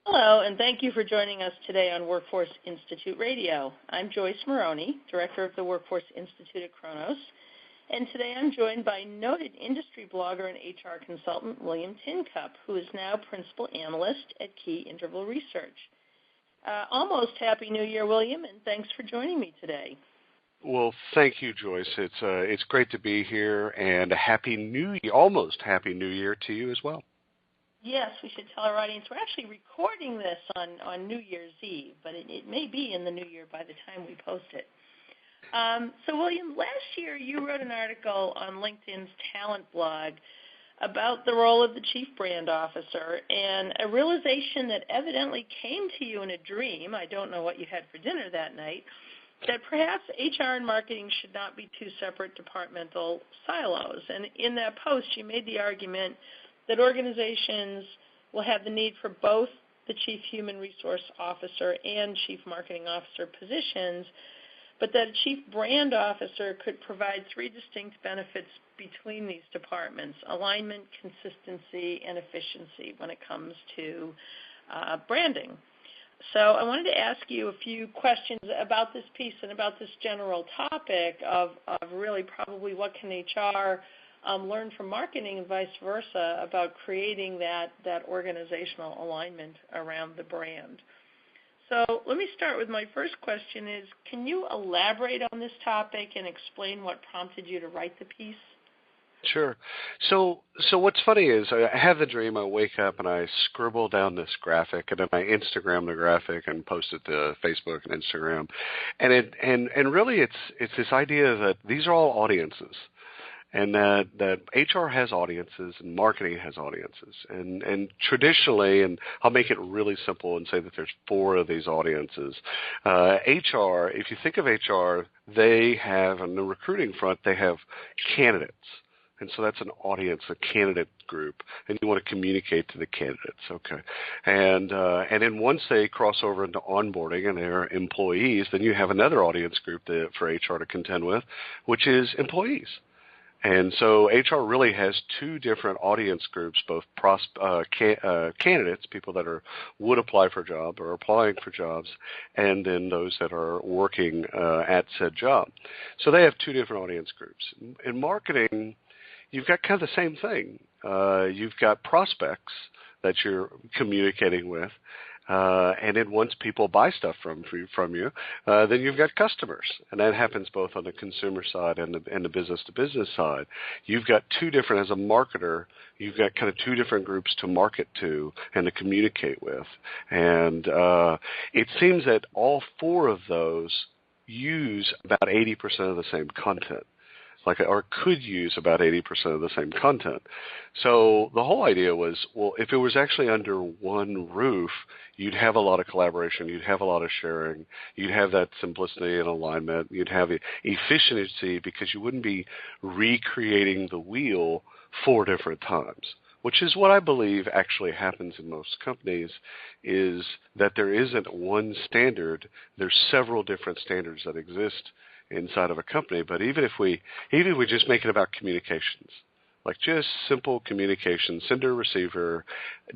Hello, and thank you for joining us today on Workforce Institute Radio. I'm Joyce Maloney, Director of the Workforce Institute at Kronos, and today I'm joined by noted industry blogger and HR consultant William Tincup, who is now Principal Analyst at Key Interval Research. Almost Happy New Year, William, and thanks for joining me today. Well, thank you, Joyce. It's great to be here, and a Happy New Year, almost Happy New Year to you as well. Yes, we should tell our audience we're actually recording this on New Year's Eve, but it may be in the new year by the time we post it. So, William, last year you wrote an article on LinkedIn's talent blog about the role of the Chief Brand Officer and a realization that evidently came to you in a dream, I don't know what you had for dinner that night, that perhaps HR and marketing should not be two separate departmental silos. And in that post, you made the argument that organizations will have the need for both the Chief Human Resource Officer and Chief Marketing Officer positions, but that a Chief Brand Officer could provide three distinct benefits between these departments: alignment, consistency, and efficiency when it comes to branding. So I wanted to ask you a few questions about this piece and about this general topic of really probably what can HR learn from marketing and vice versa about creating that organizational alignment around the brand. So let me start with my first question is, can you elaborate on this topic and explain what prompted you to write the piece? Sure. So what's funny is I have the dream, I wake up and I scribble down this graphic, and then I Instagram the graphic and post it to Facebook and Instagram. And really it's this idea that these are all audiences. And that HR has audiences and marketing has audiences. And traditionally, and I'll make it really simple and say that there's four of these audiences. HR, if you think of HR, they have, on the recruiting front, they have candidates. And so that's an audience, a candidate group, and you want to communicate to the candidates, okay? And then once they cross over into onboarding and they're employees, then you have another audience group for HR to contend with, which is employees. And so HR really has two different audience groups, both candidates, people that would apply for a job or applying for jobs, and then those that are working at said job. So they have two different audience groups. In marketing, you've got kind of the same thing. You've got prospects that you're communicating with. And then once people buy stuff from you, then you've got customers, and that happens both on the consumer side and the business-to-business side. You've got two different, as a marketer, you've got kind of two different groups to market to and to communicate with. And it seems that all four of those use about 80% of the same content. Or could use about 80% of the same content. So the whole idea was, well, if it was actually under one roof, you'd have a lot of collaboration, you'd have a lot of sharing, you'd have that simplicity and alignment, you'd have efficiency because you wouldn't be recreating the wheel 4 different times, which is what I believe actually happens in most companies, is that there isn't one standard, there's several different standards that exist inside of a company. But even if we just make it about communications, like just simple communication, sender, receiver,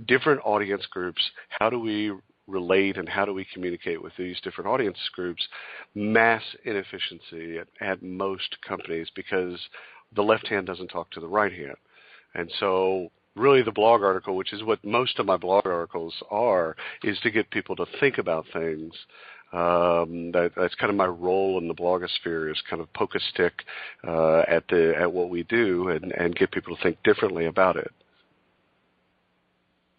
different audience groups, how do we relate and how do we communicate with these different audience groups? Mass inefficiency at most companies because the left hand doesn't talk to the right hand. And so really the blog article, which is what most of my blog articles are, is to get people to think about things. That's kind of my role in the blogosphere, is kind of poke a stick at what we do and get people to think differently about it.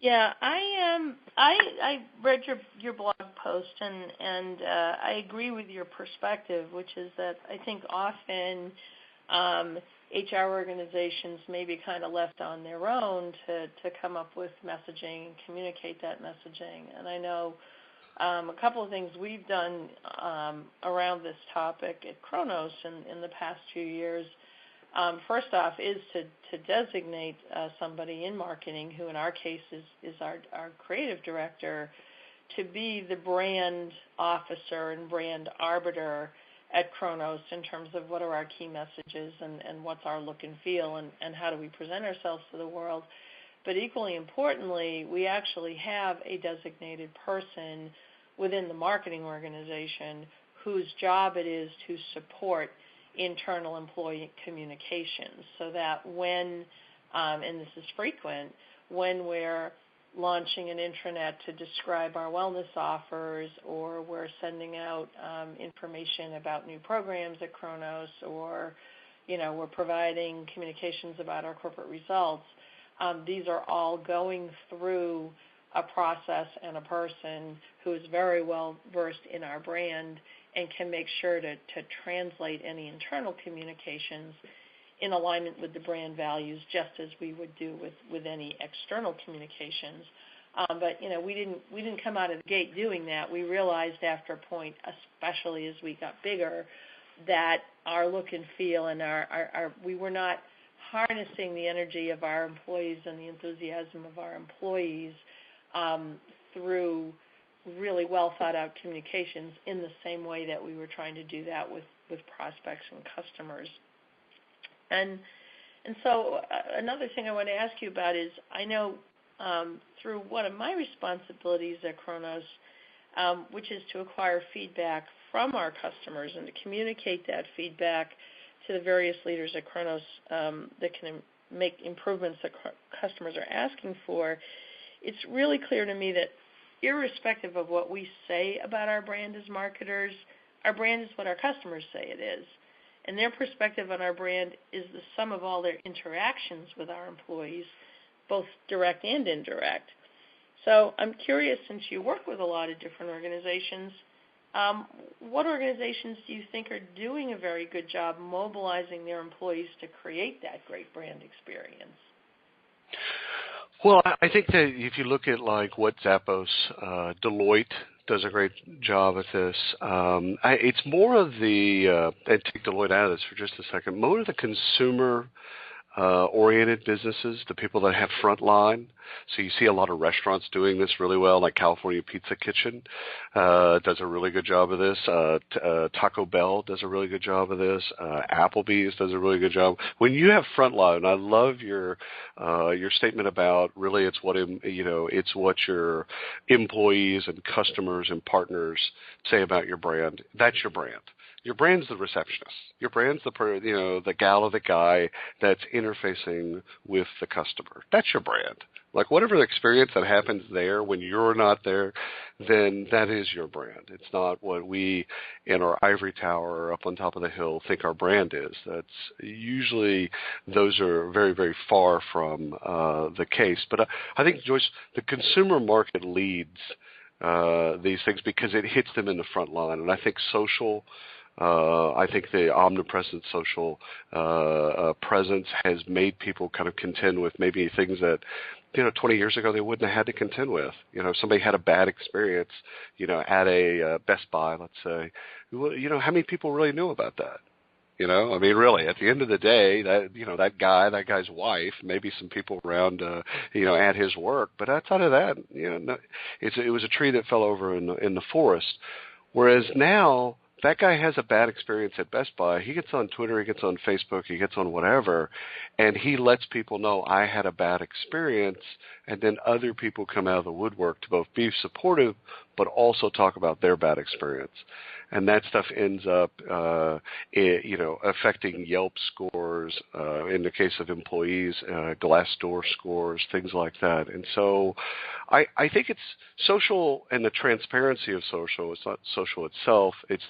Yeah, I read your blog post and I agree with your perspective, which is that I think often HR organizations may be kind of left on their own to come up with messaging and communicate that messaging. And I know a couple of things we've done around this topic at Kronos in the past few years. First off is to designate somebody in marketing, who in our case is our creative director, to be the brand officer and brand arbiter at Kronos in terms of what are our key messages and what's our look and feel and how do we present ourselves to the world. But equally importantly, we actually have a designated person within the marketing organization whose job it is to support internal employee communications, so that when, and this is frequent, when we're launching an intranet to describe our wellness offers, or we're sending out information about new programs at Kronos, or we're providing communications about our corporate results, these are all going through a process and a person who is very well versed in our brand and can make sure to translate any internal communications in alignment with the brand values, just as we would do with any external communications. But we didn't come out of the gate doing that. We realized after a point, especially as we got bigger, that our look and feel and our we were not harnessing the energy of our employees and the enthusiasm of our employees through really well thought out communications in the same way that we were trying to do that with prospects and customers. And so another thing I want to ask you about is, I know through one of my responsibilities at Kronos, which is to acquire feedback from our customers and to communicate that feedback to the various leaders at Kronos that can make improvements that customers are asking for, it's really clear to me that irrespective of what we say about our brand as marketers, our brand is what our customers say it is. And their perspective on our brand is the sum of all their interactions with our employees, both direct and indirect. So I'm curious, since you work with a lot of different organizations, what organizations do you think are doing a very good job mobilizing their employees to create that great brand experience? Well, I think that if you look at like what Zappos, Deloitte does a great job at this. It's more of the, and take Deloitte out of this for just a second, more of the consumer oriented businesses, the people that have frontline. So you see a lot of restaurants doing this really well, like California Pizza Kitchen does a really good job of this. Taco Bell does a really good job of this. Applebee's does a really good job. When you have frontline, I love your statement about really it's what your employees and customers and partners say about your brand. That's your brand. Your brand's the receptionist. Your brand's the gal or the guy that's interfacing with the customer. That's your brand. Like whatever the experience that happens there when you're not there, then that is your brand. It's not what we in our ivory tower up on top of the hill think our brand is. That's usually, those are very, very far from the case. But I think, Joyce, the consumer market leads these things because it hits them in the front line. And I think social, I think the omnipresent social presence has made people kind of contend with maybe things that 20 years ago they wouldn't have had to contend with. If somebody had a bad experience, at a Best Buy, let's say, how many people really knew about that? I mean, really, at the end of the day, that guy's wife, maybe some people around, at his work, but outside of that, it was a tree that fell over in the forest. Whereas now, that guy has a bad experience at Best Buy. He gets on Twitter, he gets on Facebook, he gets on whatever, and he lets people know I had a bad experience, and then other people come out of the woodwork to both be supportive but also talk about their bad experience. And that stuff ends up, affecting Yelp scores, in the case of employees, Glassdoor scores, things like that. And so I think it's social and the transparency of social. It's not social itself. It's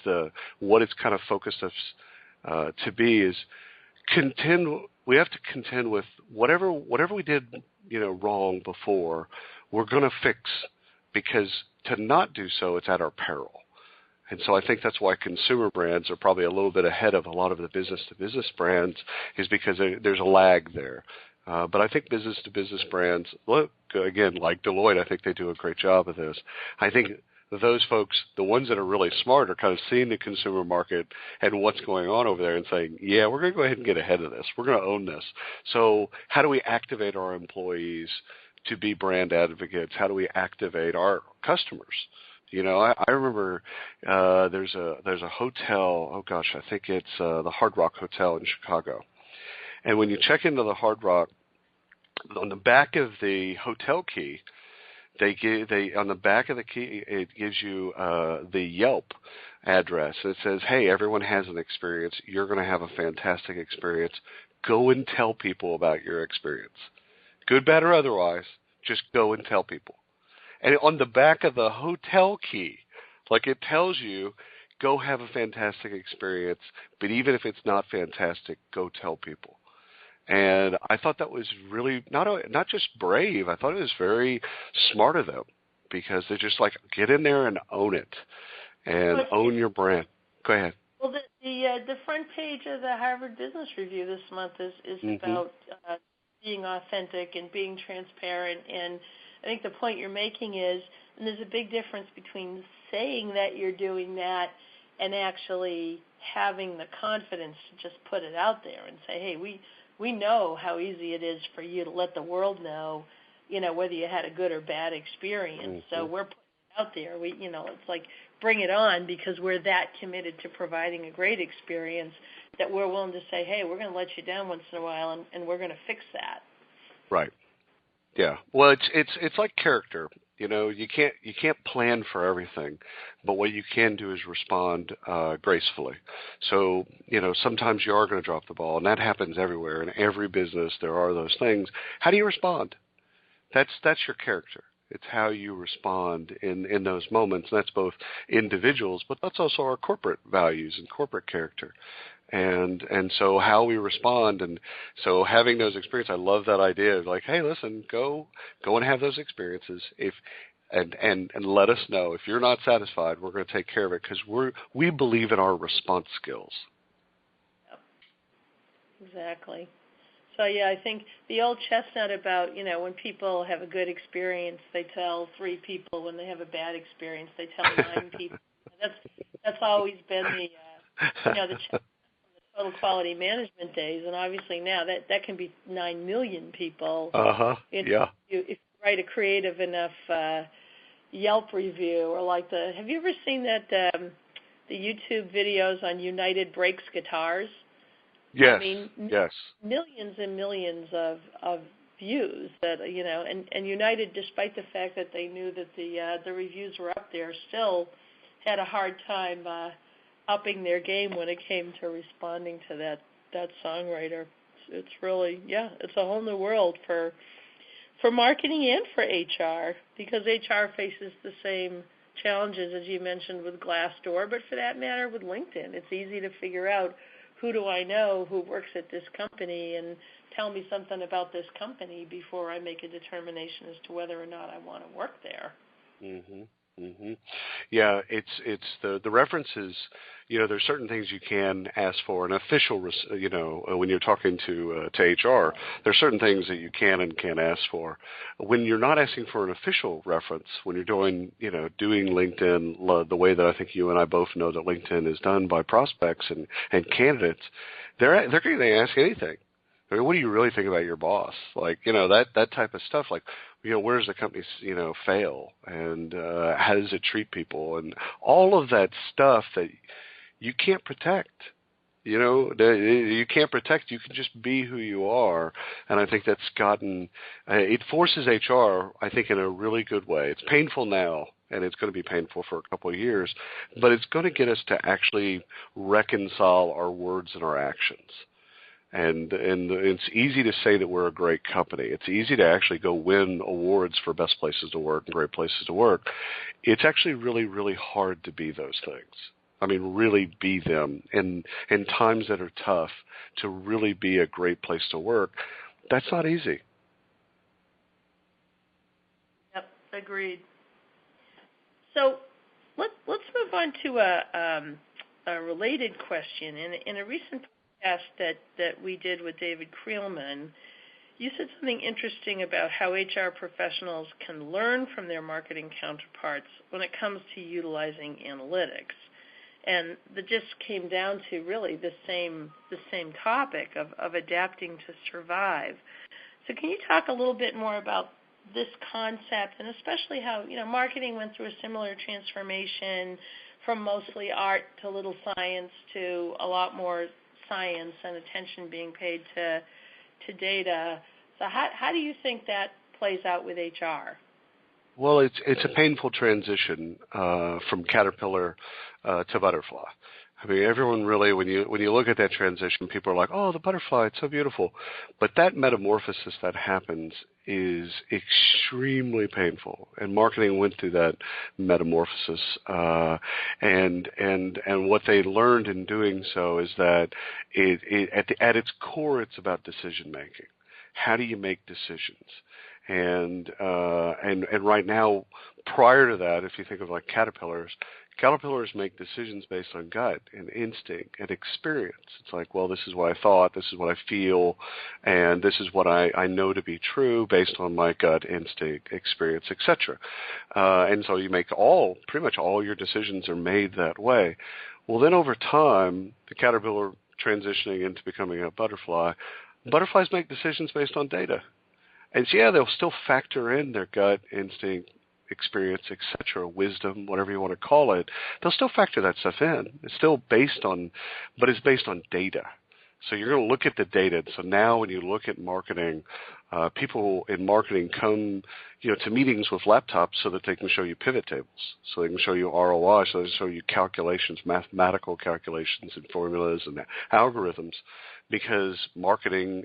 what it's kind of focused us to be is we have to contend with whatever we did, wrong before, we're going to fix, because to not do so, it's at our peril. And so I think that's why consumer brands are probably a little bit ahead of a lot of the business-to-business brands, is because there's a lag there. But I think business-to-business brands, look, again, like Deloitte, I think they do a great job of this. I think those folks, the ones that are really smart, are kind of seeing the consumer market and what's going on over there and saying, yeah, we're going to go ahead and get ahead of this. We're going to own this. So how do we activate our employees to be brand advocates? How do we activate our customers? I remember there's a hotel, oh gosh, I think it's the Hard Rock Hotel in Chicago. And when you check into the Hard Rock, on the back of the hotel key, on the back of the key, it gives you the Yelp address. It says, hey, everyone has an experience. You're going to have a fantastic experience. Go and tell people about your experience. Good, bad, or otherwise, just go and tell people. And on the back of the hotel key, like it tells you, go have a fantastic experience, but even if it's not fantastic, go tell people. And I thought that was really not just brave. I thought it was very smart of them, because they're just like, get in there and own it, and own your brand. Go ahead. Well, the front page of the Harvard Business Review this month is about being authentic and being transparent. And I think the point you're making is, and there's a big difference between saying that you're doing that and actually having the confidence to just put it out there and say, hey, we know how easy it is for you to let the world know, whether you had a good or bad experience. So we're putting it out there. It's like, bring it on, because we're that committed to providing a great experience that we're willing to say, hey, we're going to let you down once in a while, and we're going to fix that. Right. Yeah. Well, it's like character. You can't plan for everything, but what you can do is respond gracefully. So, sometimes you are going to drop the ball, and that happens everywhere. In every business, there are those things. How do you respond? That's your character. It's how you respond in those moments, and that's both individuals, but that's also our corporate values and corporate character. And so how we respond, and so having those experiences, I love that idea of like, hey, listen, go and have those experiences. And let us know if you're not satisfied. We're going to take care of it, because we believe in our response skills. Yep. Exactly. So yeah, I think the old chestnut about when people have a good experience, they tell 3 people. When they have a bad experience, they tell 9 people. That's always been the the chestnut. Total quality management days, and obviously now that can be 9 million people. Yeah. If you write a creative enough Yelp review, or have you ever seen that the YouTube videos on United Breaks Guitars? Yes. I mean, yes. Millions and millions of views that and United, despite the fact that they knew that the reviews were up there, still had a hard time upping their game when it came to responding to that songwriter. It's really, it's a whole new world for marketing and for HR, because HR faces the same challenges as you mentioned with Glassdoor, but for that matter with LinkedIn. It's easy to figure out, who do I know who works at this company, and tell me something about this company before I make a determination as to whether or not I want to work there. Yeah, it's the references. There's certain things you can ask for. An official, when you're talking to HR, there's certain things that you can and can't ask for. When you're not asking for an official reference, when you're doing LinkedIn the way that I think you and I both know that LinkedIn is done by prospects and candidates, they're going to ask anything. I mean, what do you really think about your boss? Like, that type of stuff. Like, where does the company, fail? And how does it treat people? And all of that stuff that you can't protect. You can't protect. You can just be who you are. And I think that's it forces HR, I think, in a really good way. It's painful now, and it's going to be painful for a couple of years, but it's going to get us to actually reconcile our words and our actions. And it's easy to say that we're a great company. It's easy to actually go win awards for best places to work and great places to work. It's actually really, really hard to be those things. I mean, really be them. And in times that are tough, to really be a great place to work, that's not easy. Yep, agreed. So let's move on to a related question. In a recent that we did with David Creelman, you said something interesting about how HR professionals can learn from their marketing counterparts when it comes to utilizing analytics. And that just came down to really the same topic of adapting to survive. So can you talk a little bit more about this concept, and especially how marketing went through a similar transformation from mostly art to little science to a lot more science and attention being paid to data. So how do you think that plays out with HR? Well, it's a painful transition from caterpillar to butterfly. I mean, everyone really, when you look at that transition, people are like, "Oh, the butterfly, it's so beautiful," but that metamorphosis that happens is extremely painful. And marketing went through that metamorphosis, and what they learned in doing so is that at its core, it's about decision making. How do you make decisions? And right now, prior to that, if you think of like caterpillars make decisions based on gut and instinct and experience. It's like, well, this is what I thought, this is what I feel, and this is what I know to be true based on my gut, instinct, experience, etc. And so you make pretty much all your decisions are made that way. Well, then over time, the caterpillar transitioning into becoming a butterfly, butterflies make decisions based on data. And so, yeah, they'll still factor in their gut, instinct, experience, etc., wisdom, whatever you want to call it. They'll still factor that stuff in. It's still based on, but it's based on data. So you're going to look at the data. So now when you look at marketing, people in marketing come, to meetings with laptops so that they can show you pivot tables, so they can show you ROI, so they can show you calculations, mathematical calculations and formulas and algorithms, because marketing,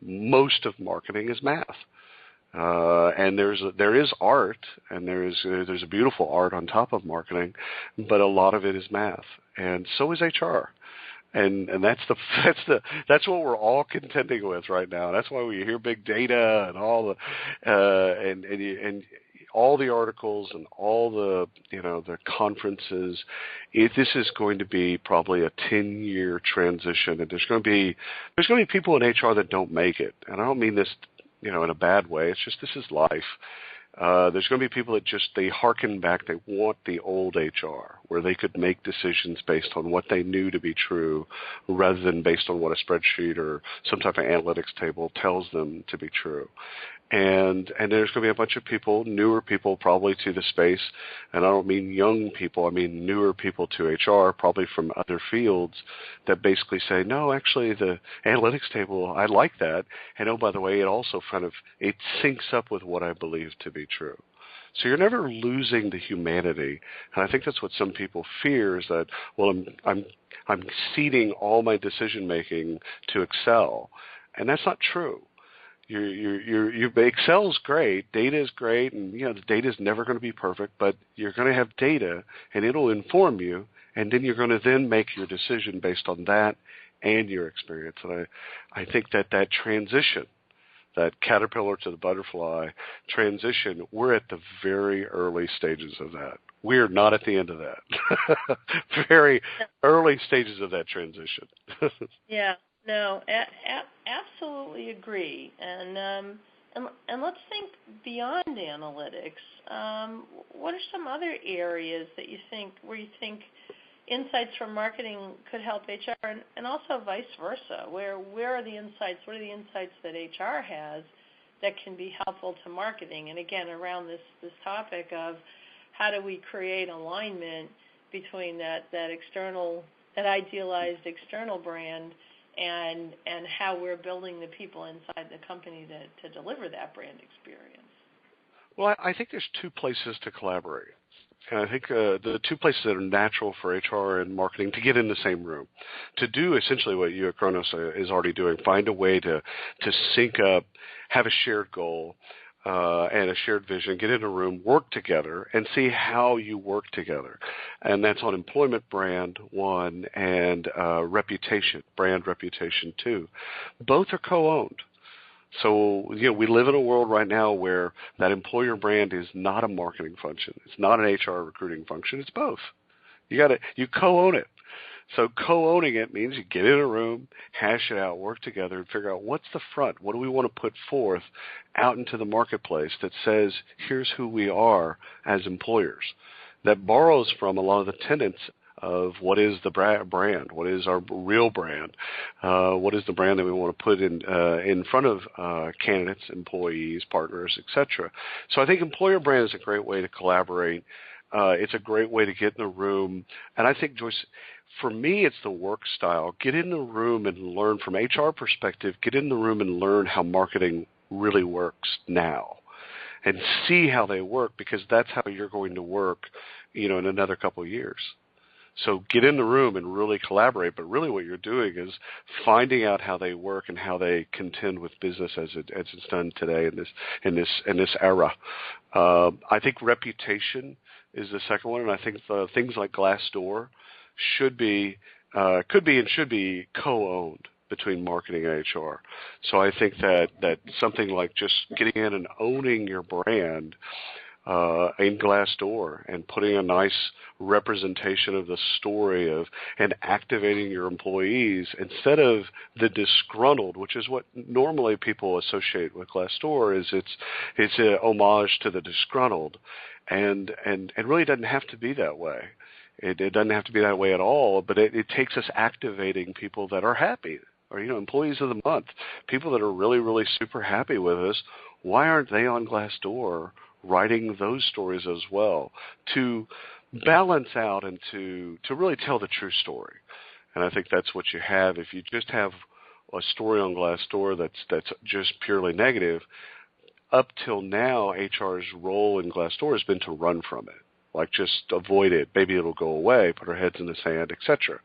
most of marketing is math. And there is art, and there's a beautiful art on top of marketing, but a lot of it is math, and so is HR, and that's what we're all contending with right now. That's why we hear big data and all the and all the articles and all the the conferences. This is going to be probably a 10-year transition, and there's going to be people in HR that don't make it, and I don't mean this in a bad way. It's just, this is life. There's going to be people that they hearken back. They want the old HR, where they could make decisions based on what they knew to be true, rather than based on what a spreadsheet or some type of analytics table tells them to be true. And there's going to be a bunch of people, newer people probably to the space, and I don't mean young people, I mean newer people to HR, probably from other fields, that basically say, no, actually the analytics table, I like that, and oh, by the way, it also it syncs up with what I believe to be true. So you're never losing the humanity, and I think that's what some people fear, is that, well, I'm ceding all my decision making to Excel, and that's not true. Excel's great, data is great, and the data is never going to be perfect, but you're going to have data, and it'll inform you, and then you're going to then make your decision based on that and your experience. And I think that transition, that caterpillar to the butterfly transition, we're at the very early stages of that. We're not at the end of that. Very early stages of that transition. Yeah. No, absolutely agree. And let's think beyond analytics. What are some other areas that where you think insights from marketing could help HR, and also vice versa? Where are the insights? What are the insights that HR has that can be helpful to marketing? And again, around this topic of how do we create alignment between that idealized external brand and how we're building the people inside the company to deliver that brand experience. Well, I think there's two places to collaborate. And I think the two places that are natural for HR and marketing to get in the same room, to do essentially what you at Kronos is already doing, find a way to sync up, have a shared goal, and a shared vision, get in a room, work together, and see how you work together. And that's on employment brand, one, and brand reputation, two. Both are co-owned. So, we live in a world right now where that employer brand is not a marketing function. It's not an HR recruiting function. It's both. You co-own it. So co-owning it means you get in a room, hash it out, work together, and figure out what's the front. What do we want to put forth out into the marketplace that says, here's who we are as employers. That borrows from a lot of the tenets of what is the brand, what is our real brand, what is the brand that we want to put in front of candidates, employees, partners, etc. So I think employer brand is a great way to collaborate. It's a great way to get in the room. And I think, Joyce, for me, it's the work style. Get in the room and learn from HR perspective. Get in the room and learn how marketing really works now, and see how they work, because that's how you're going to work, in another couple of years. So get in the room and really collaborate. But really, what you're doing is finding out how they work and how they contend with business as it's done today in this era. I think reputation is the second one, and I think things like Glassdoor could be and should be co-owned between marketing and HR. So I think that something like just getting in and owning your brand in Glassdoor and putting a nice representation of the story and activating your employees instead of the disgruntled, which is what normally people associate with Glassdoor. It's a homage to the disgruntled, and really doesn't have to be that way. It doesn't have to be that way at all, but it takes us activating people that are happy, or employees of the month, people that are really, really super happy with us. Why aren't they on Glassdoor writing those stories as well, to balance out and to really tell the true story? And I think that's what you have. If you just have a story on Glassdoor that's just purely negative, up till now, HR's role in Glassdoor has been to run from it. Like, just avoid it. Maybe it'll go away, put our heads in the sand, etc.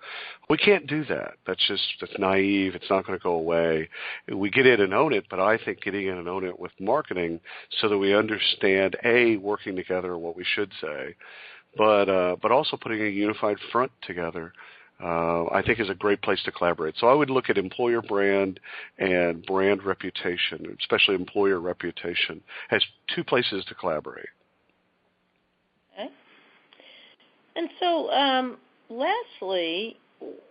We can't do that. That's naive. It's not going to go away. We get in and own it, but I think getting in and own it with marketing so that we understand, A, working together, what we should say, but also putting a unified front together, I think is a great place to collaborate. So I would look at employer brand and brand reputation, especially employer reputation, as two places to collaborate. And so, lastly,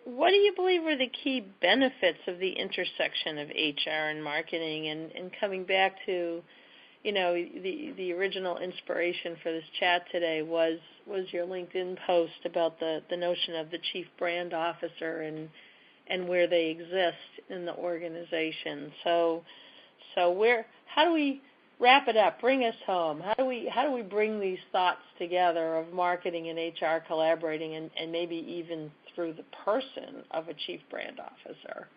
what do you believe are the key benefits of the intersection of HR and marketing? And coming back to, the original inspiration for this chat today was your LinkedIn post about the notion of the chief brand officer and where they exist in the organization. So how do we wrap it up? Bring us home. How do we bring these thoughts together of marketing and HR collaborating, and maybe even through the person of a chief brand officer?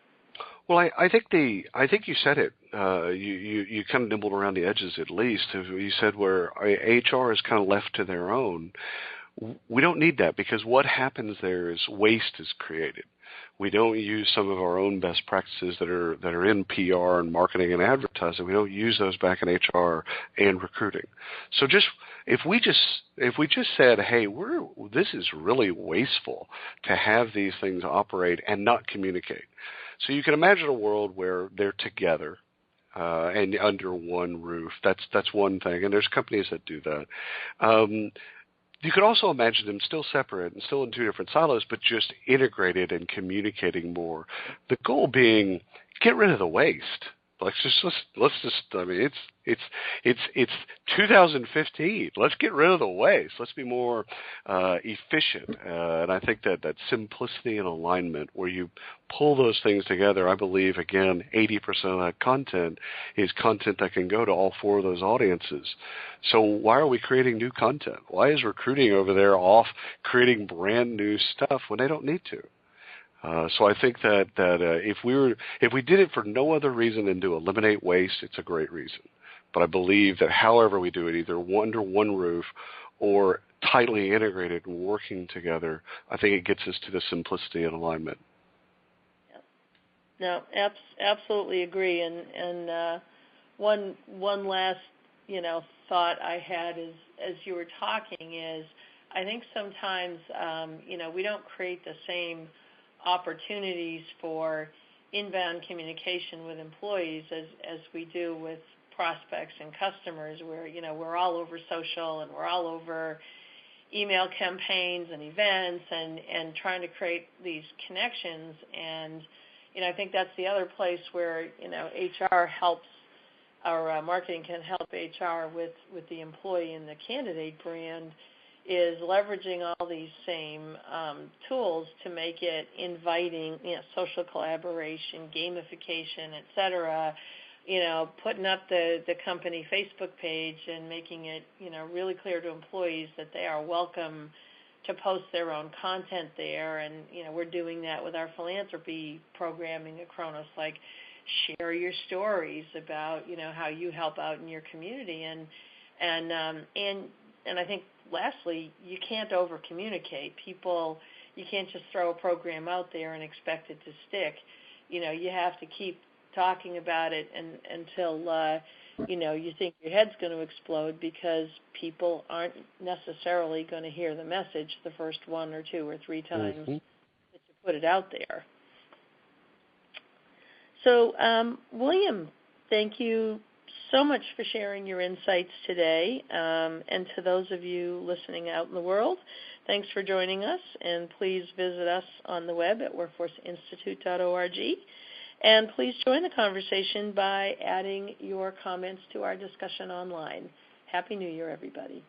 Well, I think you said it. You kind of nibbled around the edges at least. You said where HR is kind of left to their own. We don't need that, because what happens there is waste is created. We don't use some of our own best practices that are in PR and marketing and advertising. We don't use those back in HR and recruiting. So if we just said, hey, this is really wasteful to have these things operate and not communicate. So you can imagine a world where they're together and under one roof. That's one thing, and there's companies that do that. You could also imagine them still separate and still in two different silos, but just integrated and communicating more. The goal being, get rid of the waste. Let's just. I mean, it's 2015. Let's get rid of the waste. Let's be more efficient. And I think that simplicity and alignment, where you pull those things together, I believe, again, 80% of that content is content that can go to all four of those audiences. So why are we creating new content? Why is recruiting over there off creating brand new stuff when they don't need to? So I think that if we did it for no other reason than to eliminate waste, it's a great reason. But I believe that however we do it, either under one roof or tightly integrated and working together, I think it gets us to the simplicity and alignment. Yep. No, absolutely agree. And one last thought I had is, as you were talking, is I think sometimes we don't create the same opportunities for inbound communication with employees as we do with prospects and customers, where we're all over social and we're all over email campaigns and events and trying to create these connections. And I think that's the other place where HR helps, or marketing can help HR with the employee and the candidate brand, is leveraging all these same tools to make it inviting, social collaboration, gamification, et cetera, putting up the company Facebook page and making it, really clear to employees that they are welcome to post their own content there, and we're doing that with our philanthropy programming at Kronos, like share your stories about how you help out in your community, and I think lastly, you can't over communicate. People, you can't just throw a program out there and expect it to stick. You have to keep talking about it until you think your head's going to explode, because people aren't necessarily going to hear the message the first 1 or 2 or 3 times that you put it out there. So, William, thank you so much for sharing your insights today. And to those of you listening out in the world, thanks for joining us. And please visit us on the web at workforceinstitute.org. And please join the conversation by adding your comments to our discussion online. Happy New Year, everybody.